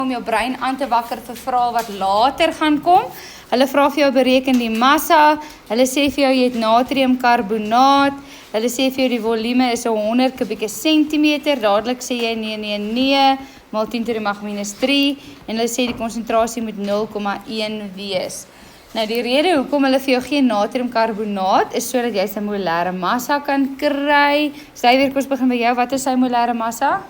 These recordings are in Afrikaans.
om jou brein aan te wakker vir vrae wat later gaan kom. Hulle vra vir jou bereken die massa, hulle sê vir jou jy het natriumkarbonaat, hulle sê vir jou die volume is 100 kubieke sentimeter, dadelik sê jy nee, maal 10 to die mag minus 3, en hulle sê die konsentrasie moet 0,1 wees. Nou die rede hoekom hulle vir jou geen natriumkarbonaat is sodat jy sy molêre massa kan kry. Syfer, kom ons begin by jou, wat is sy molêre massa?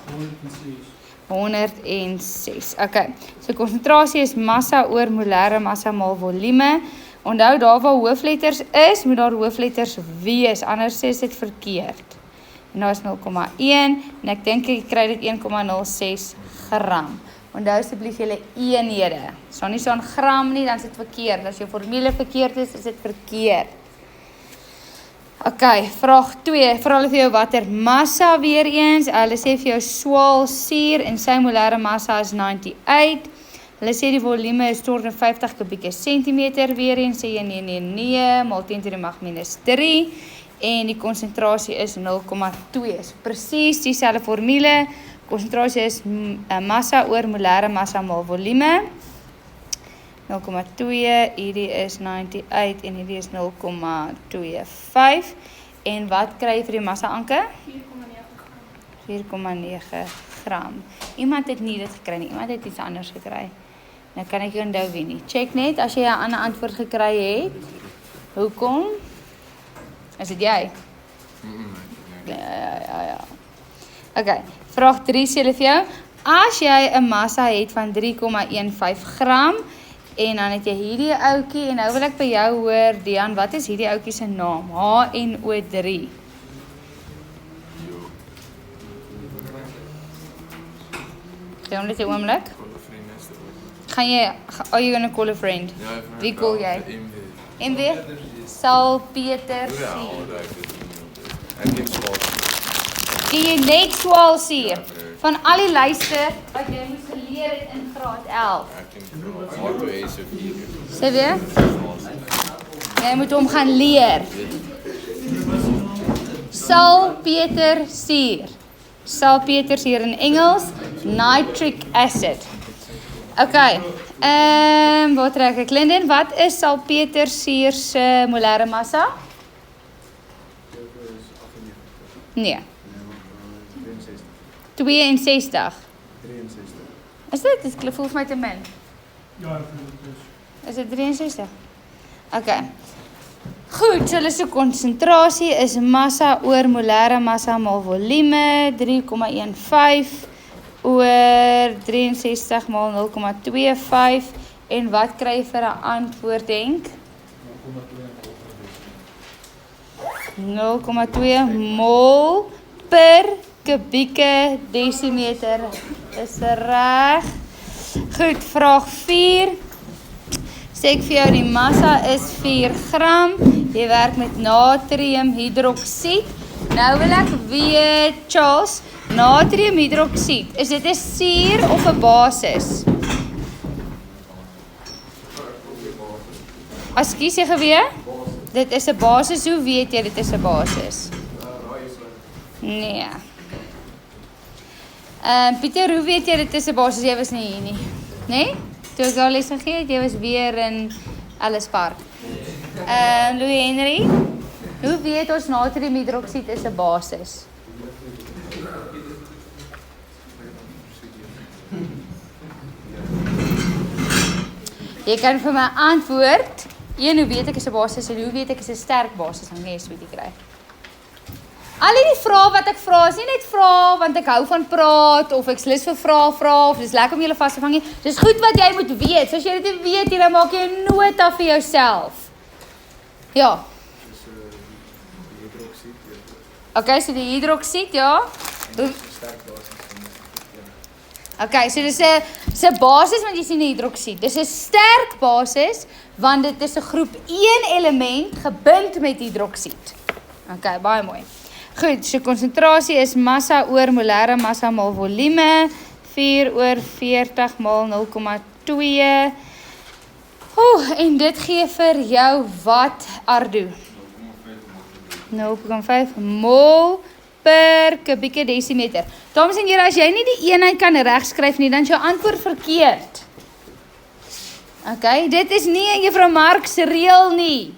106. Okay. So konsentrasie is massa oor molêre massa maal volume. Onthou daar waar hoofletters is, moet daar hoofletters wees, anders is dit verkeerd. En daar is 0,1 en ek dink ek kry dit 1,06 gram. Onthou asseblief julle eenhede. As daar nie so 'n gram nie, dan is dit verkeerd. As jou formule verkeerd is dit verkeerd. Okay, vraag 2. Vra hulle vir jou watter massa weer eens. Hulle sê vir jou swaalsuur en sy molêre massa is 98. Hulle sê die volume is 250 kubieke sentimeter weer eens. Sê jy nee, maal 10 to die mag minus 3. En die konsentrasie is 0,2. So presies dieselfde formule. Konsentrasie is massa oor molêre massa maal volume. 0,2, hierdie is 98 en hierdie is 0,25. En wat kry jy vir die massa, Anke? 4,9 gram. Iemand het nie dit gekry nie, iemand het iets anders gekry. Nou kan ek jou onthou wie nie. Check net as jy 'n ander antwoord gekry het. Hoekom? Is dit jy? Ja. Okay, vraag 3 sê hulle vir jou. As jy 'n massa het van 3,15 gram en dan het jy hierdie ouetjie en nou wil ek by jou hoor, Dian, wat is hierdie ouetjie se naam? HNO3. Gaan net 'n oomblik. Gaan jy, are you gonna call a friend? Wie call jy? MW? Salpeter Ken jy net swaalsuur? Van al die lyste wat jy moes geleer het in graad 11. Sê weer? Jy moet hom gaan leer. Salpetersuur. Salpetersuur in Engels, nitric acid. Okay. Wat trek ek? Linden, wat is salpetersuur se molêre massa? Nee. 62. Is dit? Dit voel vir my te min. Ja, is dit 63? Okay. Goed, so hulle se konsentrasie is massa oor molêre massa maal volume 3,15 oor 63 maal 0,25 en wat kry jy vir 'n antwoord denk? 0,2 mol per kubieke desimeter is reg. Goed, vraag 4. Sê ek vir jou die massa is 4 gram. Jy werk met natriumhidroksied. Nou wil ek weet, Charles, natriumhidroksied, is dit 'n suur of 'n basis? Ekskuus, jy geweet? Dit is 'n basis. Hoe weet jy dit is 'n basis? Nee. Pieter, hoe weet jy dit is 'n basis? Jy was nie hier nie. Nee? Toe ek daar les gegee het, jy was weer in Ellis Park. Louis Henry, hoe weet ons natriumhidroksied is 'n basis? Jy kan vir my antwoord. Hoe weet ek is 'n basis en hoe weet ek is 'n sterk basis? Dan jy sweetie kry. Al die vrae wat ek vra is nie net vrae want ek hou van praat of ek's lus vir vrae of dis lekker om julle vas te vang nie. Dis goed wat jy moet weet. So as jy dit weet, jy maak jy 'n nota vir jouself. Ja. Okay, so die hidroksied, ja. Okay, so dis 'n basis want jy sien 'n hidroksied. Dis 'n sterk basis want dit is 'n groep 1 element gebind met hidroksied. Okay, baie mooi. Goed, so konsentrasie is massa oor molêre massa maal volume 4 oor 40 maal 0,2. En dit gee vir jou wat, Ardo? 0,5 mol per kubieke desimeter. Dames en here, as jy nie die eenheid kan regskryf nie, dan is jou antwoord verkeerd. Okay, dit is nie in Juffrou Mark se reël nie.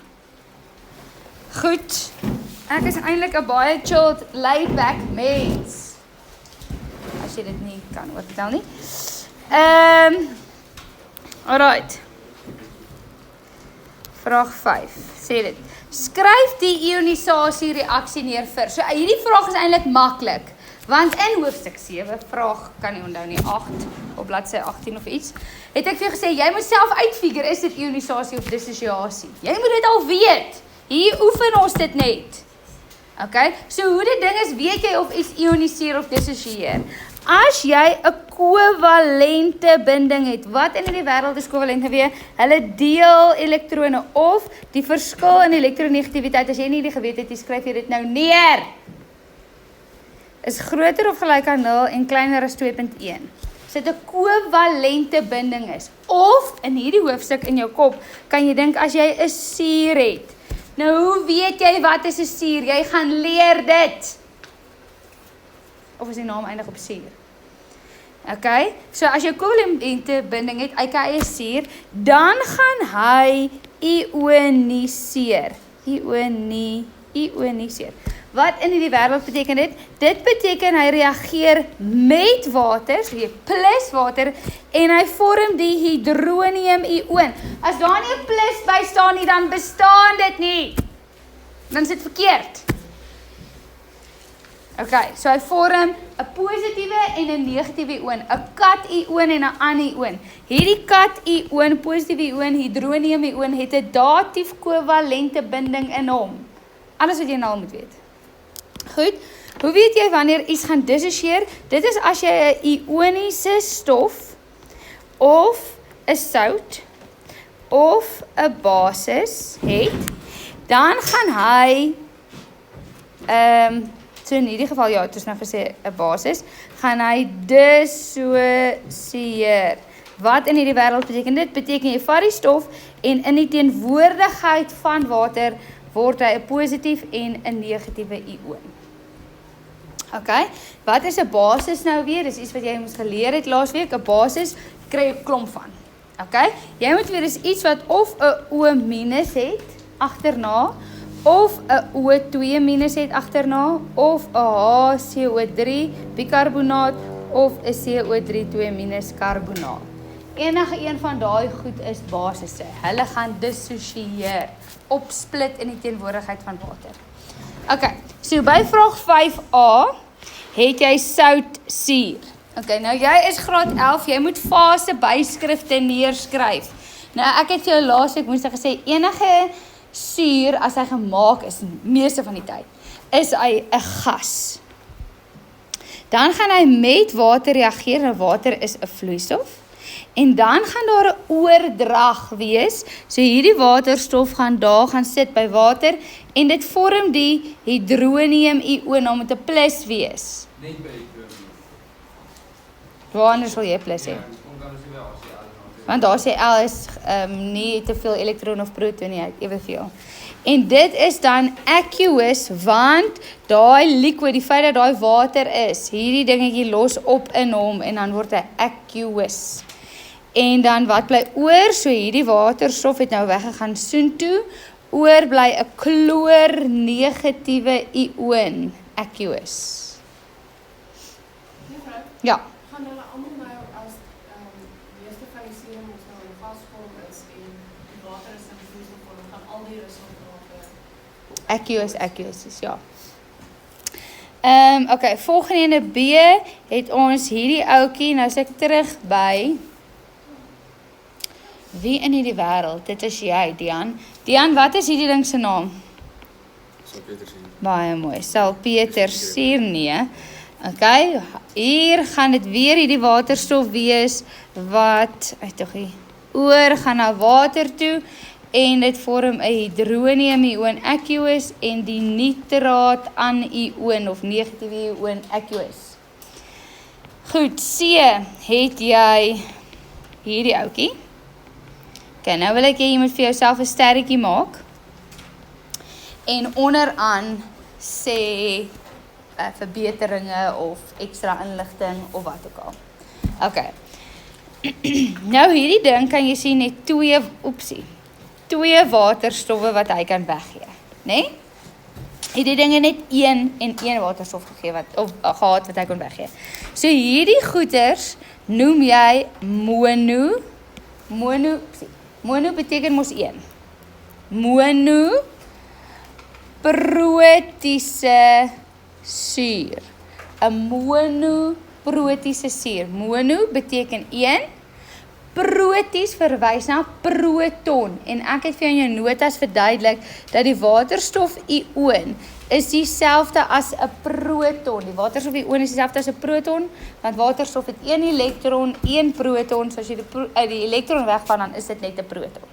Goed, ek is eintlik 'n baie chilled, laid-back mens. As jy dit nie kan oortel nie. Alright. Vraag 5, sê dit. Skryf die ionisasie reaksie neer vir. So hierdie vraag is eintlik maklik, want in hoofstuk 7, vraag kan nie onthou nie, 8 op bladsy 18 of iets, het ek vir jou gesê, jy moet self uitfigure, is dit ionisasie of dissosiasie? Jy moet dit al weet. Hier oefen ons dit net. Okay? So hoe dit ding is, weet jy of iets ioniseer of dissosieer. As jy 'n kovalente binding het, wat in die wêreld is kovalent gewees? Hulle deel elektrone of die verskil in elektronegativiteit, as jy nie die geweet het, skryf jy dit nou neer. Is groter of gelyk aan 0 en kleiner as 2.1. As dit 'n kovalente binding is, of in hierdie hoofstuk in jou kop, kan jy dink as jy 'n suur het. Nou hoe weet jy wat is 'n suur? Jy gaan leer dit. Of is die naam eindig op suur? Okay, so as jy kovalente binding het, aka suur, dan gaan hy ioniseer. Ioniseer. Wat in die wêreld beteken dit? Dit beteken hy reageer met water, so jy plus water, en hy vorm die hydronium-ioon. As daar nie 'n plus by staan nie, dan bestaan dit nie. Dan is dit verkeerd. Okay, so hy vorm 'n positiewe en 'n negatiewe ioon, 'n kat-ioon en 'n anion. Hierdie kat-ioon, positiewe ioon, hydronium-ioon het 'n datief kovalente binding in hom. Alles wat jy nou al moet weet. Goed, hoe weet jy wanneer iets gaan dissosieer? Dit is as jy 'n ioniese stof of 'n sout of 'n basis het, dan gaan hy so in hierdie geval, ja, het ons nou gesê 'n basis, gaan hy dissosieer. Wat in hierdie wêreld beteken dit? Beteken jy vat die stof en in die teenwoordigheid van water word hy 'n positief en 'n negatiewe ioon. Okay, wat is 'n basis nou weer? Dis iets wat jy moes geleer het laasweek. 'n Basis kry jy 'n klomp van. Okay, jy moet weer is iets wat of 'n O- het agterna, of 'n O2- het agterna, of 'n HCO3 bikarbonaat, of 'n CO3 2- karbonaat. Enige een van daai goed is basisse. Hulle gaan dissosieer, opsplit in die teenwoordigheid van water. Okay, so by vraag 5a het jy sout suur. Okay, nou jy is graad 11, jy moet fase byskrifte neerskryf. Nou ek het vir jou laasweek Woensdag gesê, enige suur as hy gemaak is, meeste van die tyd, is hy 'n gas. Dan gaan hy met water reageer, en water is 'n vloeistof. En dan gaan daar 'n oordrag wees, so hierdie waterstof gaan daar gaan sit by water, en dit vorm die hydronium-ioon, om met 'n plus wees. Net by die kroon. Waar anders wil jy plus hê? Want daar sê L is nie te veel elektron of proton nie, evenveel. En dit is dan aqueous, want daai liquid, die feit dat daai water is, hierdie dingetjie los op in hom, en dan word hy aqueous. En dan wat bly oor, so hierdie waterstof het nou weggegaan soontoe, oor bly 'n chloor-negatiewe ioon, aqueous. Ja. Gaan hulle almal nou as meeste van die serum ons nou in gasvorm is en die water is in vloeivorm, gaan al die resultate Aqueous is, ja. Okay, volgende B het ons hierdie ouetjie, nou is ek terug by wie in hierdie wêreld? Dit is jy, Dian. Dian, wat is hierdie ding se naam? Salpetersuur. Baie mooi. Salpetersuur, nee. Okay, hier gaan dit weer hierdie waterstof wees wat oor gaan na water toe, en dit vorm 'n hydronium-ioon aqueous en die nitraat anion of negatiewe ioon aqueous. Goed, C het jy hierdie ouetjie. Okay, nou wil ek jy moet vir jouself 'n sterretjie maak. En onderaan sê verbeteringe of ekstra inligting of wat ook al. Okay. Nou hierdie ding kan jy sien net twee waterstowwe wat hy kan weggee, né? Hierdie dinge net een waterstof gegee gehad wat hy kon weggee. So hierdie goeders noem jy mono beteken mos een. Monoprotiese suur. 'n monoprotiese suur. Mono beteken een. Proties verwys na proton. En ek het vir jou in jou notas verduidelik dat die waterstof-ioon is dieselfde as 'n proton. Die waterstof-ioon is dieselfde as 'n proton, want waterstof het 1 elektron, 1 proton. So as jy die elektron wegvat, dan is dit net 'n proton.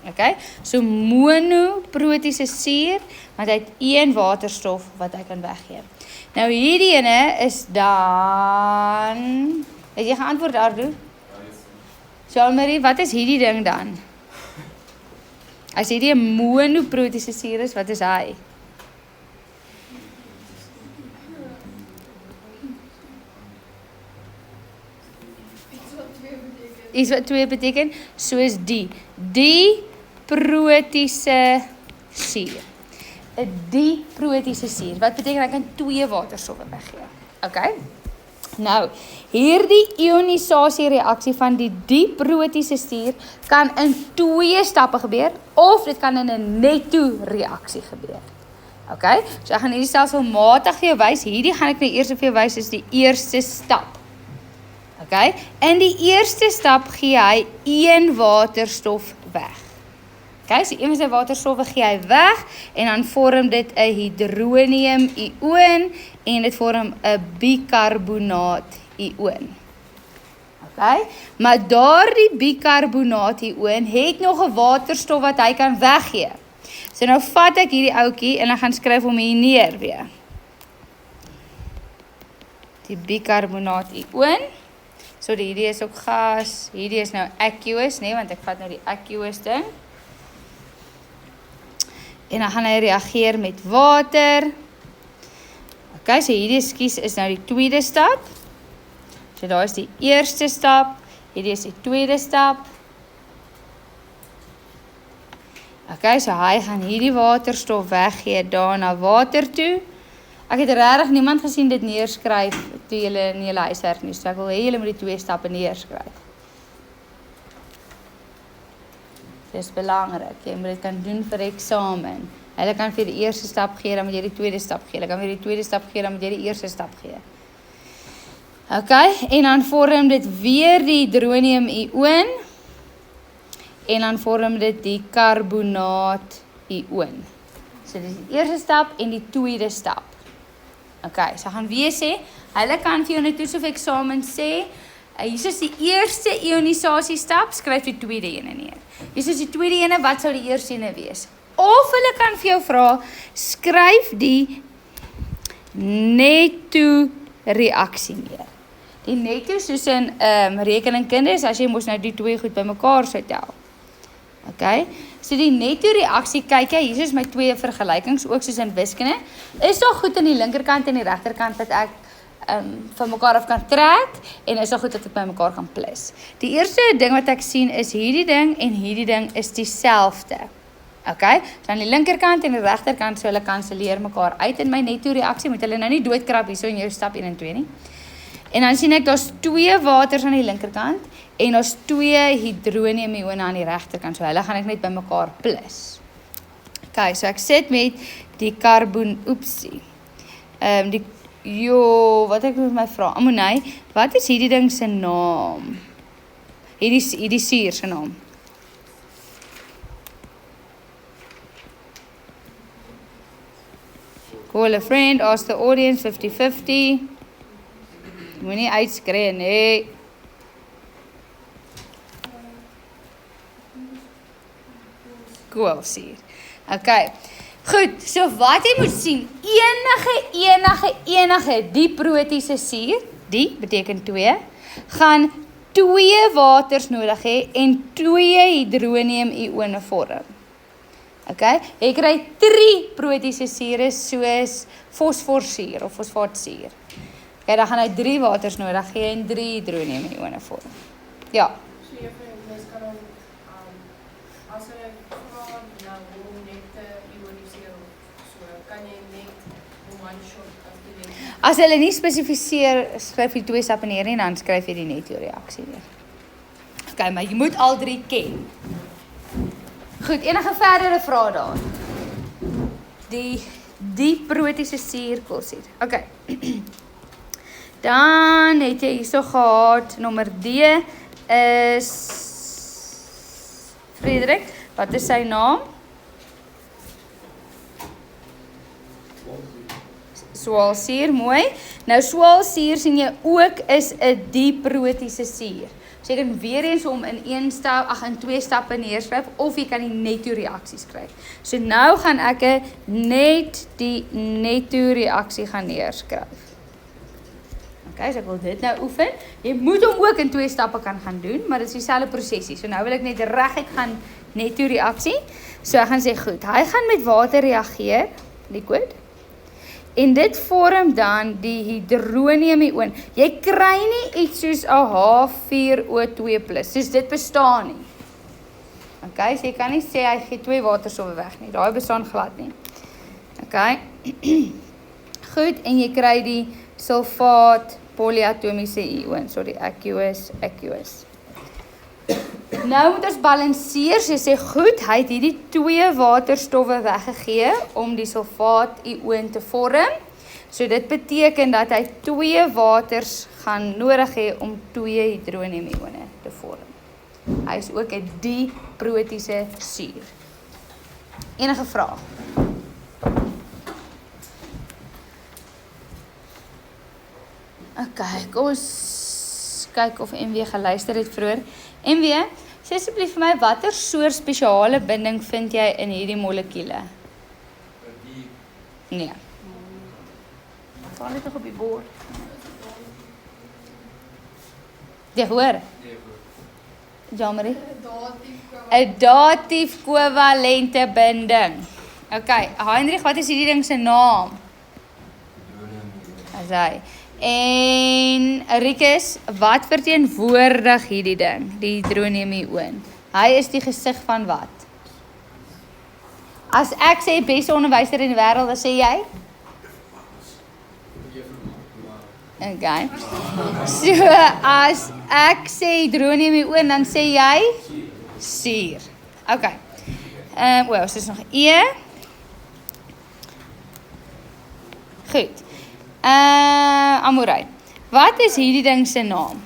Okay? So monoprotiese suur, want hy het 1 waterstof wat hy kan weggee. Nou hierdie ene is dan... Het jy geantwoord, Ardo? Jean-Marie, wat is hierdie ding dan? As hierdie 'n monoprotiese suur is, wat is hy? Iets wat 2 beteken, soos die protiese suur. 'n diprotiese suur. Wat beteken ek kan 2 waterstowwe weggee? Okay? Nou, hierdie ionisasie reaksie van die diprotiese suur kan in 2 stappe gebeur of dit kan in 'n netto reaksie gebeur. Okay? So ek gaan hierdie stelselmatig vir jou wys. Hierdie gaan ek nou eers vir jou wys is die eerste stap. Okay? In die eerste stap gee hy 1 waterstof weg. Okay, so een van sy waterstowwe gee hy weg en dan vorm dit 'n hidronium-ioon en dit vorm 'n bikarbonaat-ioon. Okay? Maar daardie bikarbonaat-ioon het nog 'n waterstof wat hy kan weggee. So nou vat ek hierdie ouetjie en ek gaan skryf hom hier neer weer. Die bikarbonaat-ioon. So hierdie is ook gas, hierdie is nou aqueous, nee, want ek vat nou die aqueous ding. En dan gaan hy reageer met water. Okay, so hierdie is nou die tweede stap. So daar is die eerste stap, hierdie is die tweede stap. Okay, so hy gaan hierdie waterstof weggee daar na water toe. Ek het regtig niemand gesien dit neerskryf toe julle in julle huiswerk nie. So ek wil hê julle moet die 2 stappe neerskryf. Dit is belangrik, jy moet dit kan doen vir eksamen. Hulle kan vir die eerste stap gee, dan moet jy die tweede stap gee. Hulle kan vir die tweede stap gee, dan moet jy die eerste stap gee. Okay, en dan vorm dit weer die hidronium-ioon. En dan vorm dit die karbonaat-ioon. So dit is die eerste stap en die tweede stap. Okay, so gaan weer sê, hulle kan vir jou in 'n toets of eksamen sê, hier is die eerste ionisasie stap, skryf die tweede ene neer. Hier is die tweede ene, wat sou die eerste ene wees? Of hulle kan vir jou vra, skryf die netto reaksie neer. Die netto soos in rekeningkunde is as jy mos nou die 2 goed bymekaar sou tel. Okay, so die netto reaksie, kyk jy, hier is my 2 vergelykings, ook soos in wiskunde, is daar goed aan die linkerkant en die regterkant wat ek van mekaar af kan trek, en is daar goed wat ek by mekaar kan plus. Die eerste ding wat ek sien is hierdie ding en hierdie ding is dieselfde. Okay, so aan die linkerkant en die regterkant so hulle kanselleer mekaar uit in my netto reaksie, moet hulle nou nie doodkrap hier so in jou stap 1 en 2 nie. En dan sien ek, daar's 2 waters aan die linkerkant, en daar's 2 hidronium-ione aan die regterkant, so hulle gaan ek net by mekaar plus. Okay, so ek sit met die wat ek moet my vra, ammonie, wat is hierdie ding se naam? Hierdie suur se naam. Call a friend, ask the audience, 50-50. Moenie uitskree, nee. Koolsuur. Okay. Goed, so wat jy moet sien, enige diprotiese suur, die beteken 2, gaan 2 waters nodig hê en 2 hidronium-ione vorm. Okay? Jy kry 3 protiese sure soos fosforsuur of fosfaatsuur. Okay, dan gaan hy 3 waters nodig gee en 3 hidronium-ione vorm. Ja. So juffrou, mens kan dan, as hulle vra na hoe net te ioniseer of so, kan jy net in one shot as die net. As hulle nie spesifiseer, skryf jy 2 stappe neer nie, dan skryf jy die netto reaksie neer. Okay, maar jy moet al 3 ken. Goed, enige verdere vrae daar? Die protiese suur, koolsuur. Okay. Dan het jy hierso gehad, nommer D is Frederik, wat is sy naam? Swaalsuur, mooi. Nou swaalsuur sien jy ook is 'n diprotiese suur. So jy kan weer eens hom in 2 stappe neerskryf of jy kan die netto reaksie skryf. So nou gaan ek net die netto reaksie gaan neerskryf. Okay, so ek wil dit nou oefen. Jy moet hom ook in 2 stappe kan gaan doen, maar dit is dieselfde prosesie. So nou wil ek net reguit gaan netto reaksie. So ek gaan sê goed, hy gaan met water reageer, liquid. En dit vorm dan die hidronium-ion. Jy kry nie iets soos 'n H4O2+, soos dit bestaan nie. Okay, so jy kan nie sê hy gee 2 waterstowwe weg nie. Daai bestaan glad nie. Okay. Goed, en jy kry die sulfaat polyatomiese ion, sorry, aqueous. Nou moet ons balanseer, so sê goed, hy het hierdie 2 waterstowwe weggegee om die sulfaat-ion te vorm. So dit beteken dat hy 2 waters gaan nodig hê om 2 hidronium-ione te vorm. Hy is ook 'n diprotiese suur. Enige vrae? Okay, kom ons kyk of MW geluister het vroeër. MW, sê asseblief vir my, watter soort spesiale binding vind jy in hierdie molekuule? Nee. Staan dit nog op die bord? Jy hoor? Jammerie? 'n datief kovalente binding. Okay, Heinrich, wat is hierdie ding se naam? As hy. En Rikus, wat verteenwoordig hierdie ding, die hidronium-ion? Hy is die gesig van wat? As ek sê beste onderwyser in die wêreld, dan sê jy? Okay. So, as ek sê hidronium-ion, dan sê jy? Suur. Okay. Wel, ons is nog E. Goed. Amorei. Wat is hierdie ding se naam?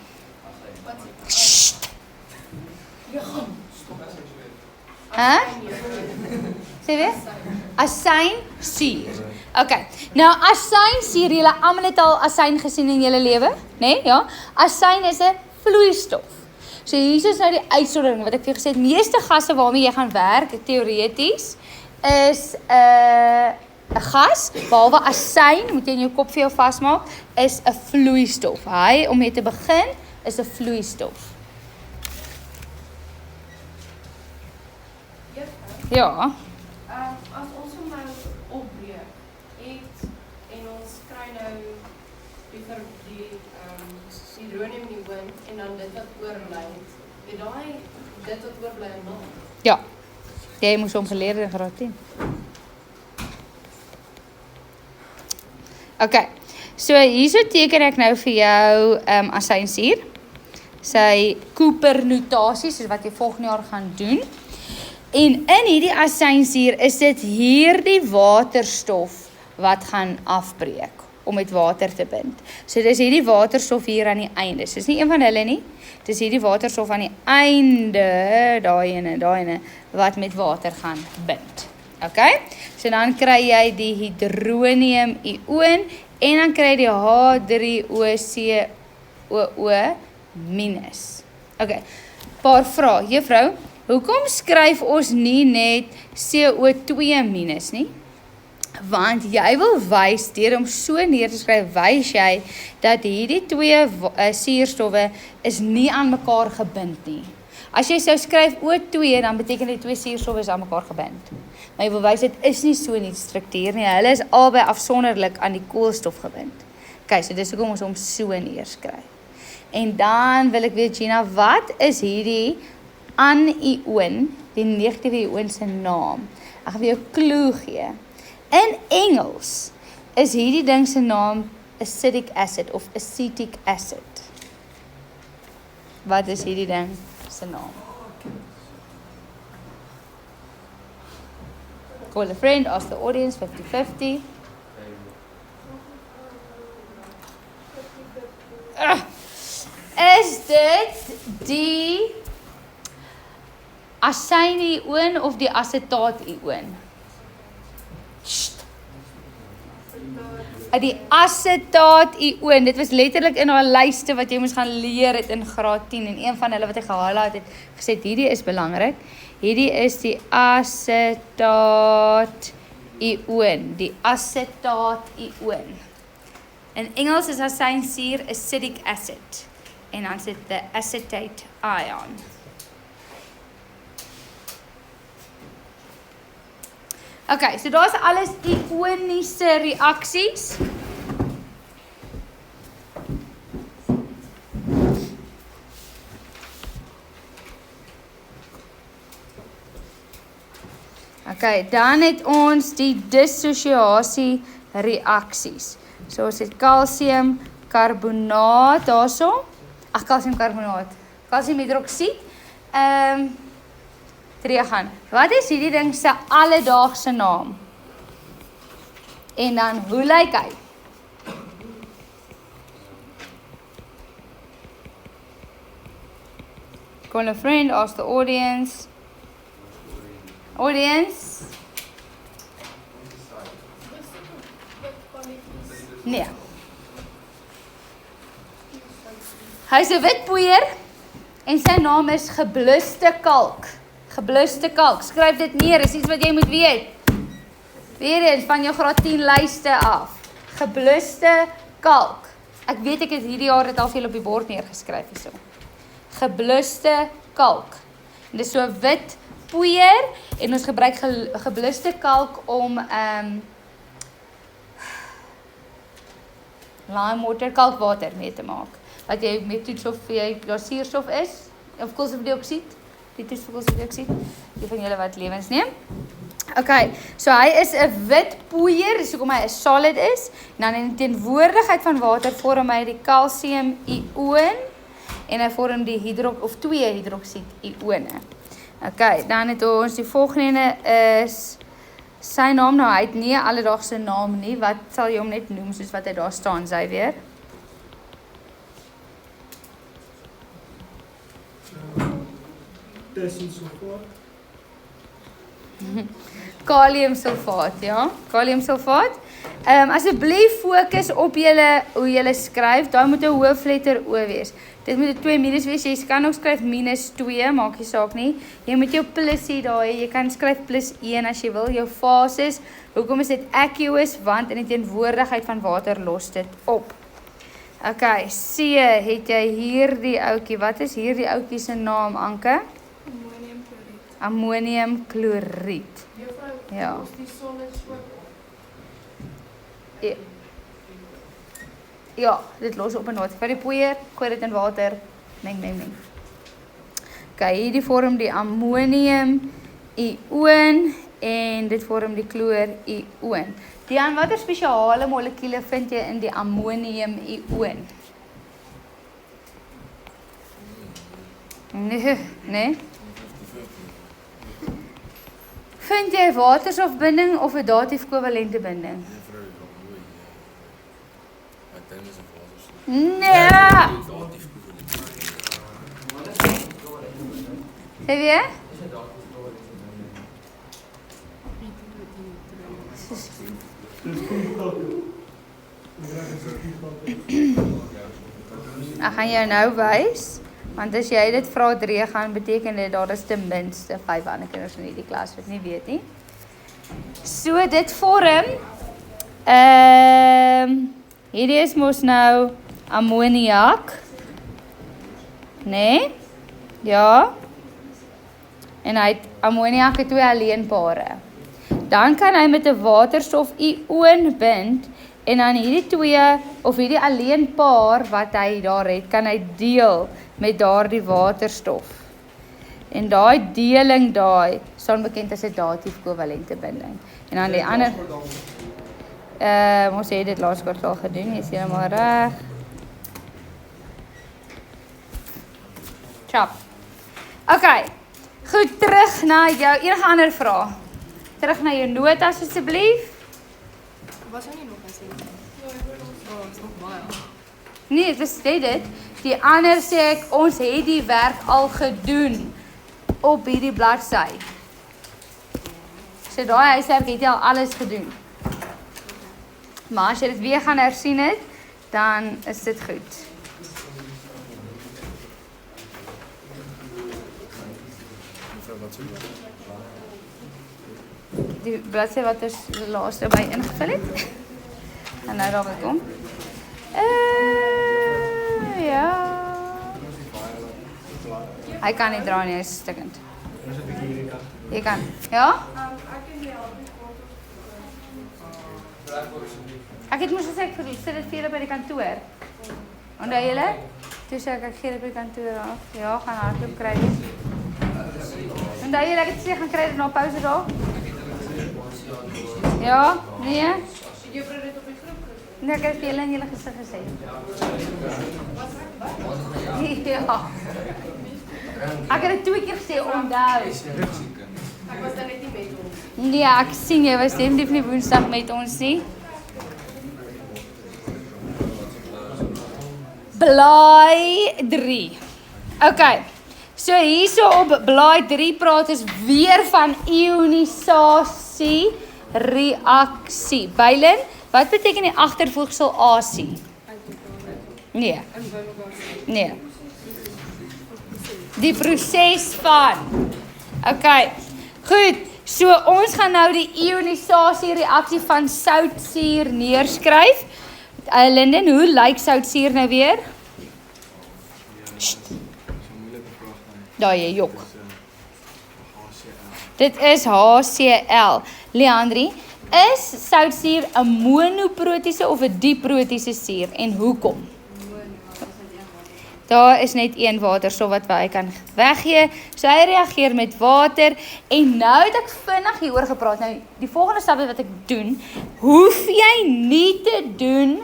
Hæ? Sê weer? Asynsuur. Okay. Nou asynsuur, julle almal het al asyn gesien in julle lewe, né? Nee? Ja. Asyn is 'n vloeistof. So hier is nou die uitsondering wat ek vir jou gesê het. Meeste gasse waarmee jy gaan werk, teoreties, is 'n gas, behalwe asyn, moet jy in jou kop vir jou vasmaak, is 'n vloeistof. Hy, om mee te begin, is 'n vloeistof. Ja. As ons hom nou opbreek en ons kry nou die hidronium-ion en dan dit wat oorbly, dit wat oorbly en nog. Ja. Jy moes hom geleer in graad 10. Okay. So hierso teken ek nou vir jou asynsuur. Sy Cooper-notasie, soos wat jy volgende jaar gaan doen. En in hierdie asynsuur is dit hierdie waterstof wat gaan afbreek om met water te bind. So dis hierdie waterstof hier aan die einde. Dis nie een van hulle nie. Dis hierdie waterstof aan die einde, daai ene wat met water gaan bind. Okay? So dan kry jy die hidronium-ion en dan kry jy die H3OCOO-. Okay. Paar vrae. Juffrou, hoekom skryf ons nie net CO2- nie? Want jy wil wys, deur om so neer te skryf, wys jy dat hierdie 2 suurstowwe is nie aan mekaar gebind nie. As jy sou skryf O2, dan beteken die 2 suurstowwe is aan mekaar gebind. Maar jy wil wys, dit is nie so in die struktuur nie. Hulle is albei afsonderlik aan die koolstof gebind. Okay, so dis hoekom ons hom so neerskryf. En dan wil ek weet, Gina, wat is hierdie anion, die negatiewe ion se naam? Ek gaan vir jou 'n klou gee. In Engels is hierdie ding se naam acidic acid of acetic acid. Wat is hierdie ding se naam? Call a friend, ask the audience, 50-50. Is dit die asynie-ion of die asetaat-ion? Die asetaat-ion, dit was letterlik in haar lyste wat jy moes gaan leer het in graad 10 en een van hulle wat ek gehaal het gesê, hierdie is belangrik. Hierdie is die asetaat-ion, die asetaat-ion. In Engels is asynsuur acidic acid en dan sit the acetate ion. Okay, so daar's alles ioniese reaksies. Okay, dan het ons die dissosiasie reaksies. So ons het kalsiumkarbonaat daarso. Kalsiumkarbonaat. Kalsiumhidroksied. Gaan. Wat is hierdie ding se alledaagse naam? En dan hoe lyk hy? Call a friend, ask the audience. Audience? Nee. Hy is 'n wit poeier en sy naam is gebluste kalk. Gebluste kalk. Skryf dit neer, is iets wat jy moet weet. Weer eens van jou graad 10 lyste af. Gebluste kalk. Ek weet ek het hierdie jaar dit al veel op die bord neergeskryf hierso. Gebluste kalk. En dis so wit poeier en ons gebruik gebluste kalk om lime water, kalkwater mee te maak. Wat jy met toets of jy suurstof is, of koolstofdioksied, die toets vir koolstofdioksied, die van julle wat lewens neem. Okay, so hy is 'n wit poeier, dis hoekom hy 'n solid is, en dan in teenwoordigheid van water vorm hy die kalsium-ion, en hy vorm die twee hidroksied-ione. Okay, dan het ons die volgende is sy naam, nou hy het nie 'n alledaagse naam nie, wat sal jy hom net noem soos wat hy daar staan, sy weer? Kaliumsulfaat. Kaliumsulfaat, ja. Kaliumsulfaat. Asseblief fokus op hoe julle skryf. Daar moet 'n hoofletter O wees. Dit moet 'n 2 minus wees. Jy kan ook skryf minus 2, maak nie saak nie. Jy moet jou plus hê daar hê. Jy kan skryf plus 1 as jy wil. Jou fases. Hoekom is dit aqueous? Want in die teenwoordigheid van water los dit op. Okay, C, het jy hierdie ouetjie. Wat is hierdie ouetjie se naam, Anke? Ammoniumkloried. Ja. Ja, dit los op in water. Vir die poeier, gooi dit in water, meng. Okay, hierdie vorm die ammonium-ion en dit vorm die chloor-ion. Dian, watter spesiale molekule vind jy in die ammonium-ion? Nee? Vind jy waterstofbinding of 'n datief kovalente binding? Nee! Sê weer? Ek gaan jou nou wys, want as jy dit vraag 3 gaan, beteken dit daar is ten minste 5 ander kinders in hierdie klas wat nie weet nie. So dit vorm, hierdie is mos nou ammoniak, nee? Ja, en hy het ammoniak het 2 alleenpare. Dan kan hy met 'n waterstof-ioon bind en dan hierdie 2 of hierdie alleenpaar wat hy daar het, kan hy deel met daardie waterstof. En daai deling daai staan bekend as 'n datief kovalente binding. En dan die ander ons het dit laas kwartaal gedoen, jy is heeltemal reg. Chop. Okay. Goed, terug na jou enige ander vrae. Terug na jou notas asseblief. Was nie nog gesê nie. Ja, is nog baie. Nee, dis dit. Die ander sê ek ons het die werk al gedoen op hierdie bladsy. So daai huiswerk het jy al alles gedoen. Maar as jy dit weer gaan hersien het, dan is dit goed. Die bladsy wat ons laaste by ingevul het. En nou daarby kom. Ja. Hy kan nie dra nie, hy is stikkend. Jy kan. Ja? Ek het nie al die Ek het moes gesê ek sit dit vir julle by die kantoor. Onthou julle? Toe sê ek gee dit by die kantoor af. Ja, gaan hardloop kry dit. Onthou julle ek het gesê gaan kry dit na pouse daar? Ja? Nee? Jy bring dit op die groep. Nee, ek het vir julle in julle gesig gesê. Ja. Ek het dit 2 keer gesê, onthou. Ek was dan net nie met ons. Nee, ek sien jy was definitief nie Woensdag met ons nie. Blaai 3. Okay. So hierso op blaai 3 praat ons weer van ionisasie reaksie. Bylin, wat beteken die agtervoegsel asie? Nee. Nee. Die proses van. Okay. Goed. So ons gaan nou die ionisasie reaksie van soutsuur neerskryf. Linden, hoe lyk soutsuur nou weer? Daar jy jok. Dit is HCl. Leandri, is soutsuur 'n monoprotiese of 'n diprotiese suur en hoekom? Daar is net een waterstof wat hy kan weggee. So hy reageer met water en nou het ek vinnig hieroor gepraat. Nou die volgende stap wat ek doen, hoef jy nie te doen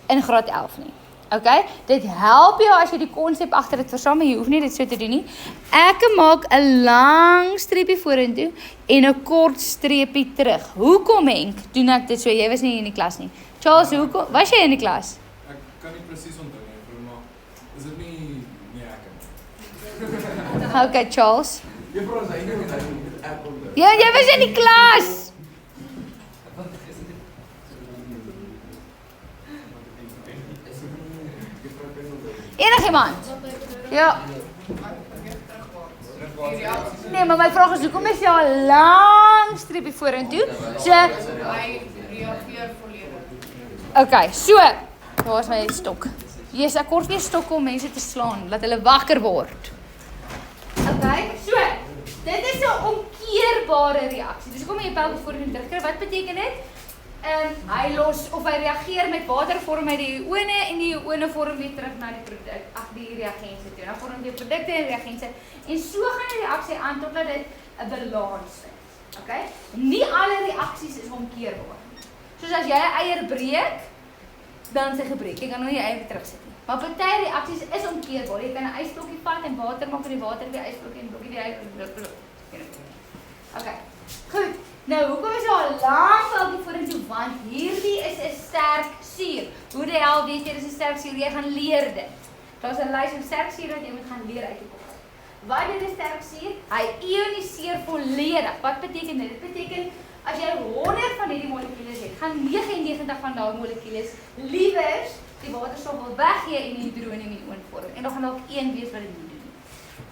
in graad 11 nie. Okay? Dit help jou as jy die konsep agter dit verstaan, maar jy hoef nie dit so te doen nie. Ek maak 'n lang streepie vorentoe en 'n kort streepie terug. Hoekom Henk doen ek dit so? Jy was nie in die klas nie. Charles, hoekom was jy in die klas? Ek kan nie presies onthou nie, maar is dit nie ek nie. Okay, Charles. Juffrou is eintlik met die app onder. Ja, jy was in die klas. Enigiemand? Ja. Nee, maar my vraag is hoekom is jy al lang streepie vorentoe? So, Hy reageer volledig. okay, so, waar is my stok? Yes, ek kort weer stokke om mense te slaan, laat hulle wakker word. Okay, so, dit is 'n omkeerbare reaksie. Dus kom jy pelk vorentoe terugkry, wat beteken dit? Hy los of hy reageer met water vorm hy die ione en die ione vorm weer terug na die produk, die reagense toe. Dan vorm die produkte en reagense en so gaan die reaksie aan totdat dit 'n balans vind. Okay? Nie alle reaksies is omkeerbaar. Soos as jy 'n eier breek, dan sy gebreek. Jy kan nou nie jy eier terugsit nie. Maar party reaksies is omkeerbaar. Jy kan 'n ysblokkie vat en water maak in die water weer ysblokkie en blokkie weer ysblokkie. Okay. Goed. Nou, hoekom is daar 'n lang velkie vorentoe? Want hierdie is 'n sterk suur. Hoe die hel weet jy dis 'n sterk suur? Jy gaan leer dit. Daar's 'n lys van sterk sure wat jy moet gaan leer uit die kop. Wat is 'n sterk suur? Hy ioniseer volledig. Wat beteken dit? Dit beteken as jy 100 van hierdie molekules het, gaan 99 van daai molekules liewers die waterstof wil weggee en die hidronium in ion vorm. En dan gaan dalk een wees wat dit nie doen.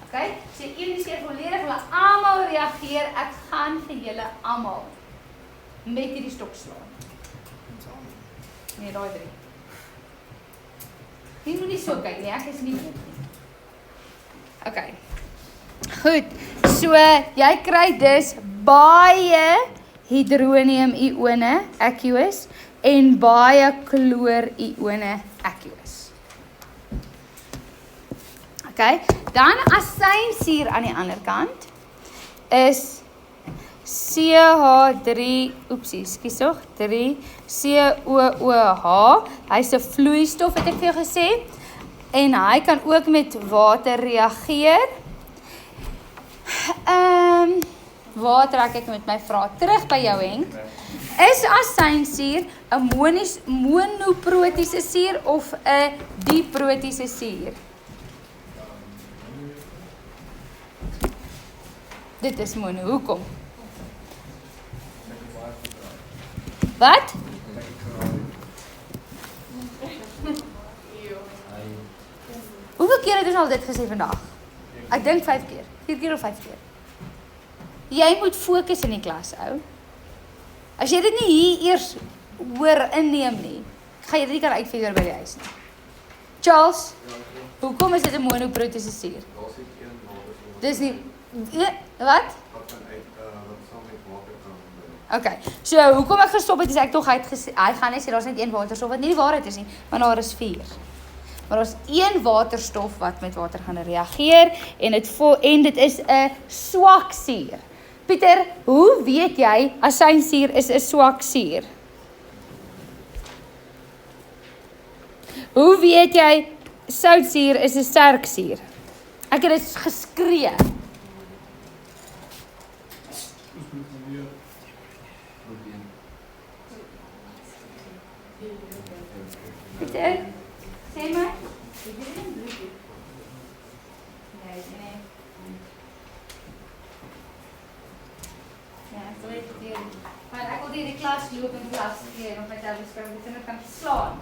Okay? So ioniseer volledig, hulle almal reageer. Ek gaan vir julle almal met hierdie stok slaan. Nee, daai 3. Jy moet nie so kyk nie, ek is nie goed nie. Okay. Goed. So, jy kry dus baie hydronium-ione, aqueous, en baie chloor-ione, aqueous. Okay, dan asynsuur aan die ander kant is CH3, ekskuus tog, 3 COOH. Hy's 'n vloeistof het ek vir jou gesê en hy kan ook met water reageer. Waar trek ek met my vraag terug by jou Henk? Is asynsuur 'n monoprotiese suur of 'n diprotiese suur? Dit is mono. Hoekom? Wat? Hoeveel keer het ons al dit gesê vandag? Ek dink 5 keer. 4 keer of 5 keer. Jy moet fokus in die klas, ou. As jy dit nie hier eers hoor inneem nie, gaan jy dit nie kan uitfigure by die huis nie. Charles, hoekom is dit 'n monoprotiese suur? Dis nie wat? Okay, so hoekom ek gestop het is ek tog hy gaan net sê daar's net een waterstof wat nie die waarheid is nie, want daar is 4. Maar daar's een waterstof wat met water gaan reageer en dit is 'n swak suur. Pieter, hoe weet jy asynsuur is 'n swak suur? Hoe weet jy soutsuur is 'n sterk suur? Ek het dit geskree. Pieter, sê my. Ek wil die klas loop en klas gee en op my tablet skryf, dit kan slaan,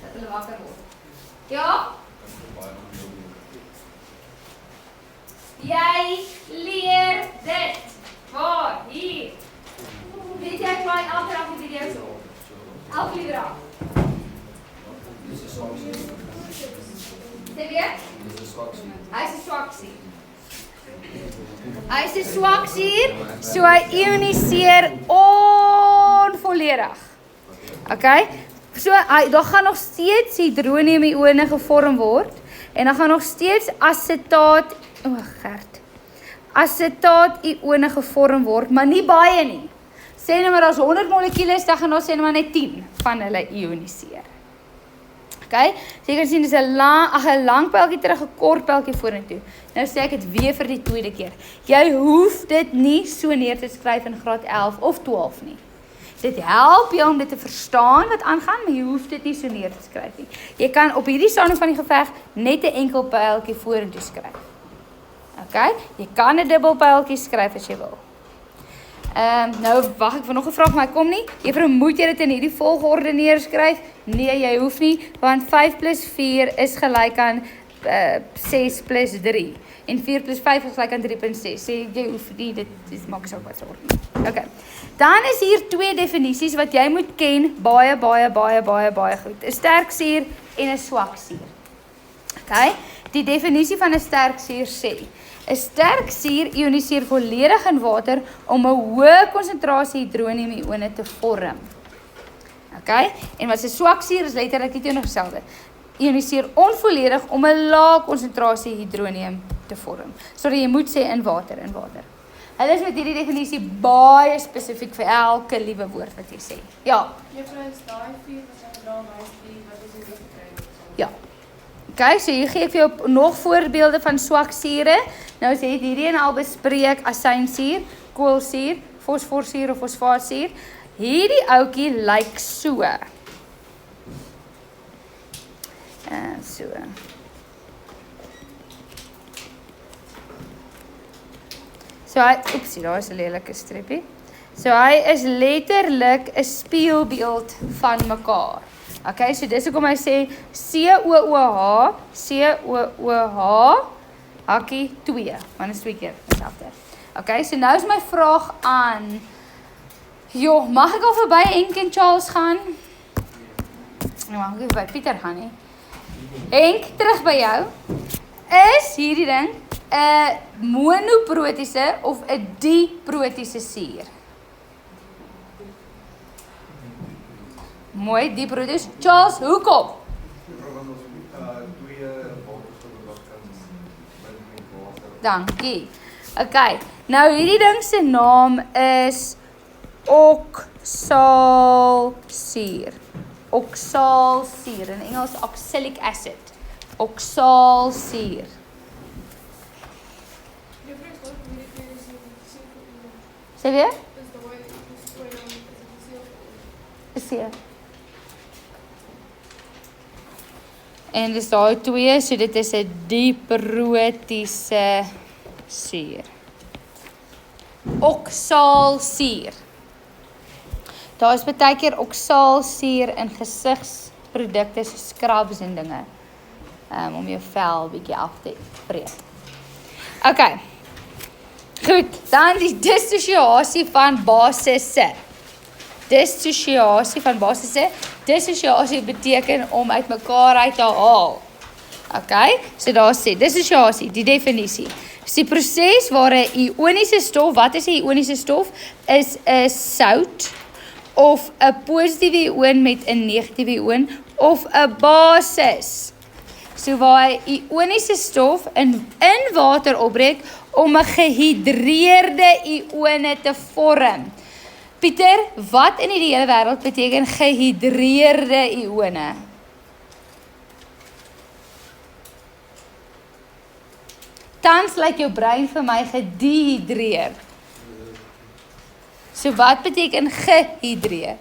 dat hulle wakker word. Ja? Jy leer dit. Waar? Hier. Weet jy ek laai elke dag die video's op? Elke liewe dag. Sê weer? Hy is 'n swak suur. Hy is 'n swak suur, so hy ioniseer onvolledig. Okay? So daar gaan nog steeds hydronium-ione gevorm word en dan gaan nog steeds asetaat-ione gevorm word, maar nie baie nie. Sê nou maar daar's 100 molekules, dan gaan daar sê nou maar net 10 van hulle ioniseer. Okay? So jy kan sien dis 'n lang pyltjie terug, 'n kort pyltjie vorentoe. Nou sê ek dit weer vir die tweede keer. Jy hoef dit nie so neer te skryf in graad 11 of 12 nie. Dit help jou om dit te verstaan wat aangaan, maar jy hoef dit nie so neer te skryf nie. Jy kan op hierdie stadium van die geveg net 'n enkel pyltjie vorentoe skryf. Okay? Jy kan 'n dubbel pyltjie skryf as jy wil. Nou wag ek vir nog 'n vraag, maar ek kom nie. Juffrou, moet jy dit in hierdie volgorde neerskryf? Nee, jy hoef nie, want 5 + 4 is gelyk aan 6 + 3 en 4 + 5 is gelyk aan 3.6. So jy hoef nie, dit maak saak wat se orde. Okay. Dan is hier 2 definisies wat jy moet ken, baie goed. 'n Sterk suur en 'n swak suur. Okay? Die definisie van 'n sterk suur sê: 'n sterk suur ioniseer volledig in water om 'n hoë konsentrasie hydronium-ione te vorm. Okay? En wat 'n swak suur is letterlik die teenoorgestelde. Ioniseer onvolledig om 'n lae konsentrasie hydronium te vorm. Sorry, jy moet sê in water. Hulle is met hierdie definisie baie spesifiek vir elke liewe woord wat jy sê. Ja. Juffrou, is daai 4 wat jy gedra het, wat is die gekry? Ja. Okay, so hier gee ek vir jou nog voorbeelde van swak sure. Nou sê hierdie en al bespreek asynsuur, koolsuur, fosforsuur of fosfaatsuur. Hierdie ouetjie lyk so. So. So hy, oepsie, daar is 'n lelike streepie. So hy is letterlik 'n spieelbeeld van mekaar. Okay, so dis hoekom hy sê COOH, hakkie 2, want dit is 2 keer dieselfde. Okay, so nou is my vraag aan. Joh, mag ek al verby Henk en Charles gaan? Nou mag ek by Pieter gaan nie. Henk, terug by jou. Is hierdie ding 'n monoprotiese of 'n diprotiese suur? Mooi, diprotiese. Charles, hoekom? Dankie. Okay, nou hierdie ding se naam is oxaalsuur. Oxaalsuur, in Engels oxalic acid. Oxaalsuur. Sê weer? Seer. En dis daai twee, so dit is 'n diprotiese suur. Oxaalsuur. Daar is baie keer oxaalsuur in gesigsprodukte so scrubs en dinge. Om jou vel bietjie af te breek. Okay. Goed, dan die dissosiasie van basisse. Dissosiasie van basisse. Dissosiasie beteken om uit mekaar uit te haal. Okay, so daar sê dissosiasie, die definisie. Dis die proses waar 'n ioniese stof, wat is 'n ioniese stof? Is 'n sout of 'n positiewe ion met 'n negatiewe ion of 'n basis. So waar 'n ioniese stof in water opbreek om 'n gehidreerde ione te vorm. Pieter, wat in die hele wêreld beteken gehidreerde ione? Tans lyk jou brein vir my gedehidreer. So wat beteken gehidreer?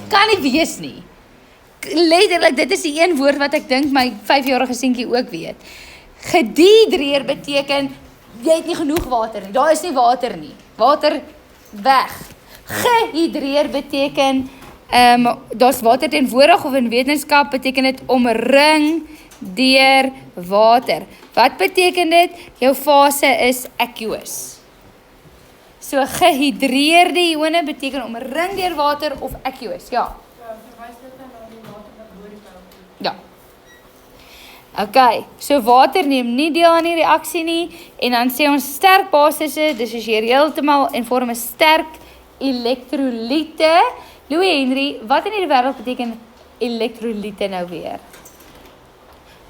Kan nie wees nie. Letterlik, dit is die een woord wat ek dink my 5-jarige seentjie ook weet. Gedehidreer beteken jy het nie genoeg water nie. Daar is nie water nie. Water weg. Gehidreer beteken daar's water teenwoordig, of in wetenskap beteken dit omring deur water. Wat beteken dit? Jou fase is aqueous. So gehidreerde ione beteken omring deur water of aqueous. Ja. Verwys dit dan na die water wat bo die vel kom. Ja. Okay, so water neem nie deel aan die reaksie nie, en dan sê ons sterk basisse, dissosieer heeltemal en vorm 'n sterk elektrolyte. Louis Henry, wat in die wêreld beteken elektrolyte nou weer?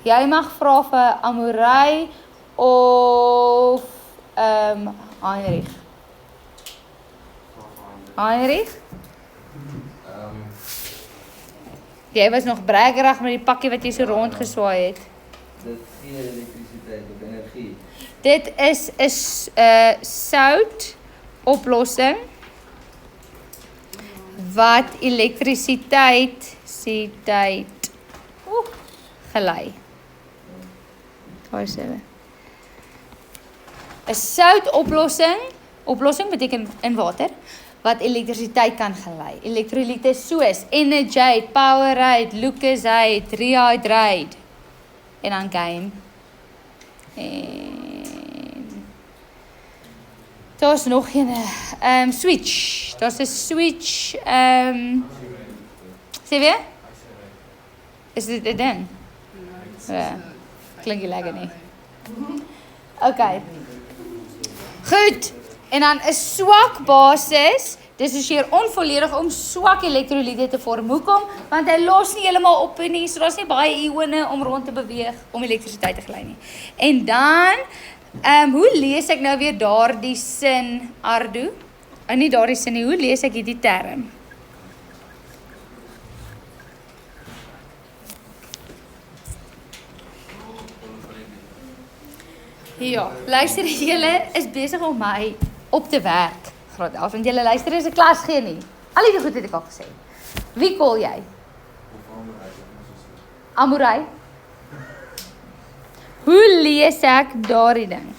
Jy mag vra vir Amorey of Heinrich. Heinrich? Jy was nog braggerig met die pakkie wat jy so rondgeswaai het. Dit gee elektrisiteit of energie. Dit is 'n sout oplossing wat elektrisiteit gelei. Waar is dit? 'n sout oplossing beteken in water wat elektrisiteit kan gelei. Elektrolyte soos Energate, Powerade, Lucozade, Rehydrate en dan Game. En daar's nog een Switch. Daar's 'n Switch sê weer? Is dit 'n ding? Ja. Klink nie lekker nie. Okay. Goed. En dan 'n swak basis dissosieer onvolledig om swak elektrolyte te vorm. Hoekom? Want hy los nie heeltemal op nie, so daar's nie baie ione om rond te beweeg om elektrisiteit te gelei nie. En dan, hoe lees ek nou weer daardie sin, Ardo? Nie daardie sin nie, hoe lees ek hierdie term? Ja, luister, julle is besig om my op te werk, graad 11, want julle luister is 'n klas gee nie. Al die goed het ek al gesê. Wie call jy? Amorey. Hoe lees ek daardie ding?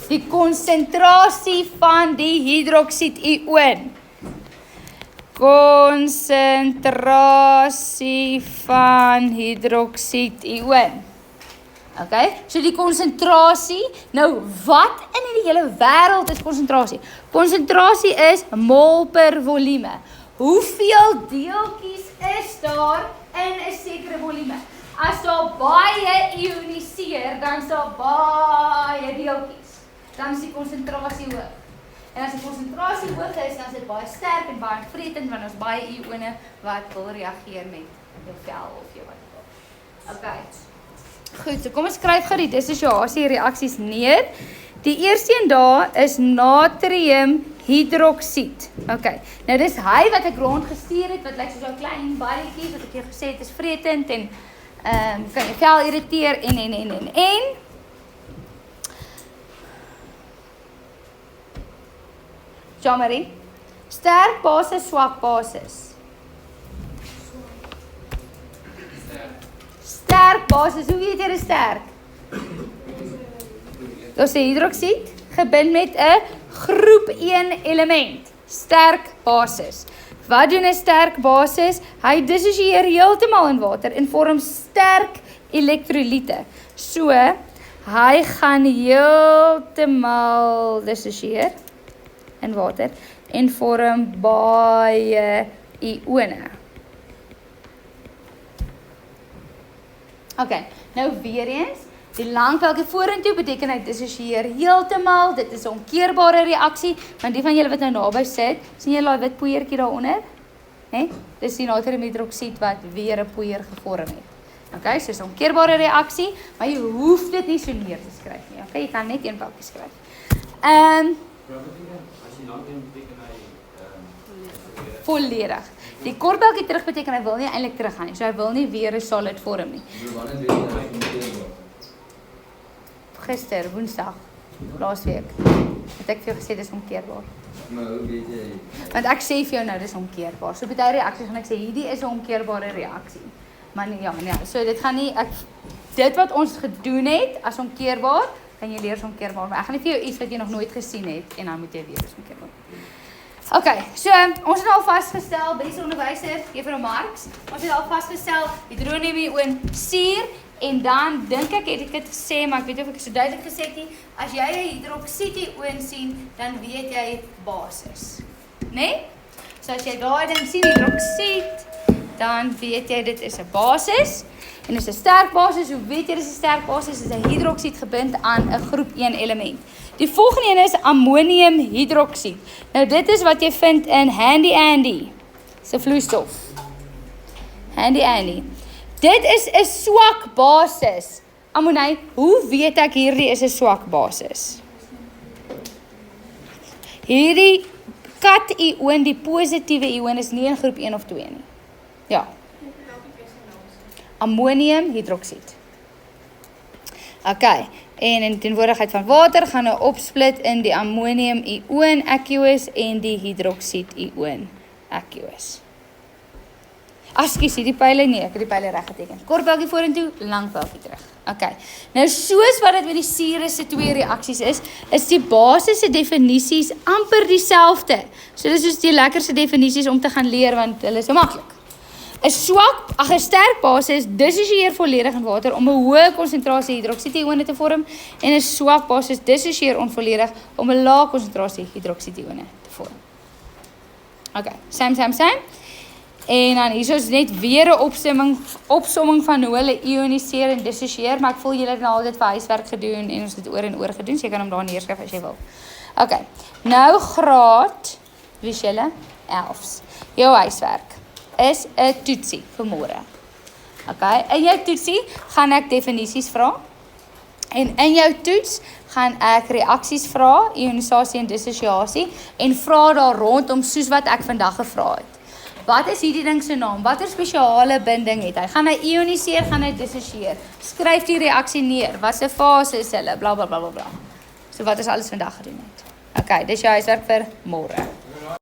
Die konsentrasie van die hidroksied-ion. Konsentrasie van hidroksied-ion. Okay, so die konsentrasie, nou wat in die hele wêreld is konsentrasie? Konsentrasie is mol per volume. Hoeveel deeltjies is daar in 'n sekere volume? as daar baie ioniseer, dan is daar baie deeltjies. Dan is die konsentrasie hoog. En as die konsentrasie hoog is, dan is dit baie sterk en baie vretend, want ons baie ione wat wil reageer met jou vel of jou wat ook. Okay. Goed, so kom ons skryf gou die dissosiasie reaksies neer. Die eerste een daar is natriumhidroksied. Okay. Nou dis hy wat ek rondgestuur het, wat lyk soos 'n klein balletjie wat ek jou gesê het is vretend en kan jou vel irriteer en. Jean-Marie, sterk basis, swak basis. Sterk basis, hoe weet jy dit is sterk? Dit is 'n hidroksied gebind met 'n groep 1 element. Sterk basis. Wat doen 'n sterk basis? Hy dissosieer heeltemal in water en vorm sterk elektrolyte. So, hy gaan heeltemal dissosieer in water en vorm baie ione. Okay, nou weer eens, die lang pyltjie vorentoe beteken hy dissosieer heeltemal, dit is 'n omkeerbare reaksie, want die van julle wat nou naby sit, sien julle daai wit poeiertjie daaronder? Né? Dis die natriumhidroksied wat weer 'n poeier gevorm het. Okay, so 'n omkeerbare reaksie, maar jy hoef dit nie so neer te skryf nie. Okay, jy kan net een pyltjie skryf. Volledig. Die kort pyltjie terug beteken hy wil nie eintlik teruggaan nie. So hy wil nie weer 'n solid vorm nie. Gister, Woensdag, laasweek, het ek vir jou gesê dis omkeerbaar. Maar hoe weet jy? Want ek sê vir jou nou dis omkeerbaar. So baie reaksies gaan ek sê hierdie is 'n omkeerbare reaksie. Maar nee, ja, nee. So dit gaan nie dit wat ons gedoen het as omkeerbaar, kan jy leer as omkeerbaar. Maar ek gaan nie vir jou iets wat jy nog nooit gesien het en dan moet jy weet dis omkeerbaar. Okay, so ons het al vasgestel, beste onderwyser, Juffrou Marx, ons het al vasgestel hydronium suur en dan dink ek het ek dit gesê, maar ek weet nie of ek so duidelik gesê het nie, as jy 'n hidroksied sien, dan weet jy basis. Né? So as jy daai ding sien hidroksied, dan weet jy dit is 'n basis en is 'n sterk basis. Hoe weet jy dis 'n sterk basis? Dit is 'n hidroksied gebind aan 'n groep 1 element. Die volgende een is ammoniumhidroksied. Nou dit is wat jy vind in Handy Andy se vloeistof. Handy Andy. Dit is 'n swak basis. Ammonij, hoe weet ek hierdie is 'n swak basis? Hierdie kat-ion, die positiewe ion is nie in groep 1 of 2 nie. Ja. Ammoniumhidroksied. Okay. En in teenwoordigheid van water gaan nou opsplit in die ammonium-ion aqueous en die hidroksied-ion aqueous. Ekskuus, die pyle nee, ek het die pyle reg geteken. Kort pyltjie vorentoe, lang pyltjie terug. Okay. Nou soos wat dit met die sure se twee reaksies is die basiese definisies amper dieselfde. So dis soos die lekkerste definisies om te gaan leer want hulle is so maklik. 'n sterk basis dissosieer volledig in water om 'n hoë konsentrasie hidroksiedione te vorm en 'n swak basis dissosieer onvolledig om 'n lae konsentrasie hidroksiedione te vorm. Okay, same. En dan hier is net weer 'n opsomming van hoe hulle ioniseer en dissosieer, maar ek voel julle het nou al dit vir huiswerk gedoen en ons het dit oor en oor gedoen, so jy kan hom daar neerskryf as jy wil. Okay, nou graad, wie is julle? 11s. Jou huiswerk is 'n toetsie vir môre. Okay, in jou toetsie gaan ek definisies vra. En in jou toets gaan ek reaksies vra, ionisasie en dissosiasie en vra daar rondom soos wat ek vandag gevra het. Wat is hierdie ding se naam? Watter spesiale binding het hy? Gaan hy ioniseer, gaan hy dissosieer? Skryf die reaksie neer. Wat se fase is hulle? Bla bla bla bla bla. So wat is alles vandag gedoen het. Okay, dis jou huiswerk vir môre.